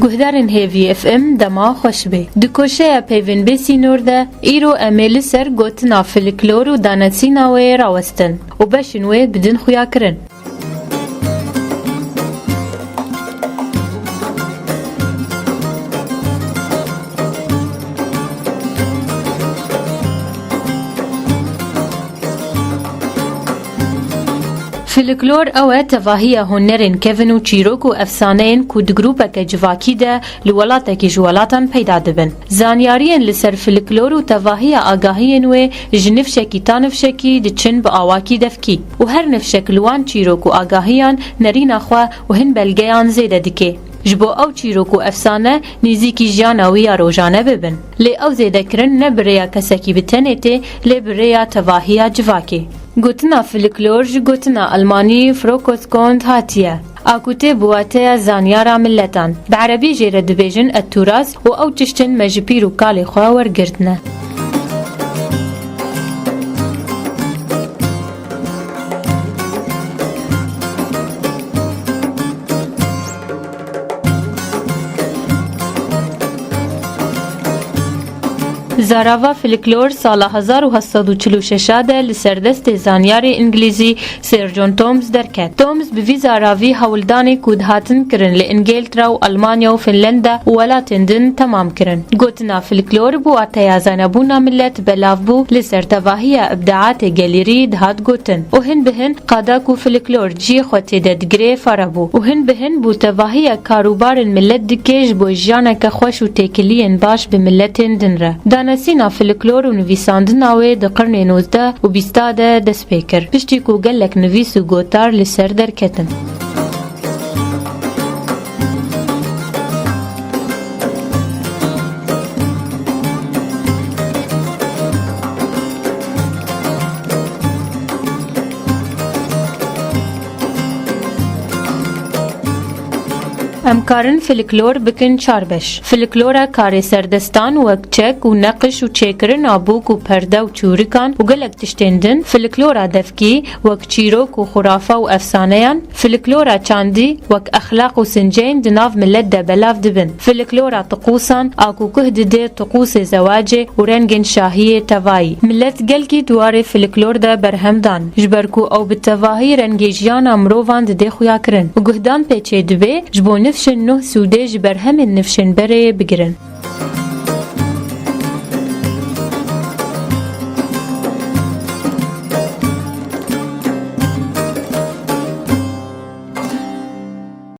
گهدارن هیوی اف ام دما خوش بی. دکوشه پیون بیسی نورده ایرو امیل سر گوتنا فلکلور و دانسینا وی راوستن و بشن وی بدن خویا کرن. فلکلور اوه تواهی هنرین کهون و چیروک و افسانهین که دگروپک جواکی ده لولاتکی جوالاتان پیدا دبن. زانیارین لسر فلکلور و تواهی آگاهین و جنفشکی تانفشکی ده چن با آواکی دفکی و هر نفشک لوان چیروک و آگاهیان نرین اخوا و هن بلگیان زیده دکه. جبو او چیروک و افسانه نیزیکی جانوی روزانه ببن. لی او زیده کرن نبریا کسکی بتنه ته لی بریا تواهی جواکی. گوتنا فلکلور جی گوتنا المانی فروکوس کند هاتیه. آکوته بواته زانیارا ملتان. بعربی جیره دبیجن التراث و او تشتن مجبیر و کالی خواه ورگردنه. زاراوا فلکلور سال 1846 ده لسردست زانیار انگلیزی سر جون تومز درکت. تومز بوی زاراوی هولدانی کود هاتن کرن لانگلترا و المانیا و فنلندا و ولاتن دن تمام کرن. گوتنا فلکلور بو اتیا زنبونا ملت بلاف بو لسر تواهی ابداعات گلیری دهات گوتن. و هن بهن قاداکو فلکلور جی خوتی ددگری فرابو. و هن بهن بو تواهی کاروبار ملت دکیج بو جانک خوش و تکلین باش بملتن دنره. نسینا فلکلور و نویساندن آوه ده قرن 19 و 20 ده دست پیکر. پشتی کو گلک نویس و گوتار لسر درکتن. امکارن فلکلور بکن چاربش. فلکلورا کاری سردستان و چک و نقش و چکرن آبوک و پرده و چورکان و گلک تشتندن. فلکلورا دفکی و چیروک و خرافه و افسانهان. فلکلورا چاندی و اخلاق و سنجین دناف ملت ده بلاف دبن. فلکلورا طقوسان آکو که ده طقوس زواج و رنگن شاهی توائی. ملت گلکی دوار فلکلور ده برهمدان. جبرکو او بتواهی رنگیجیان امروان ده خویا کرن. و گهدان پیچه دبه جبو نفشن نه سوده جبر همین نفشن بره بگیرن.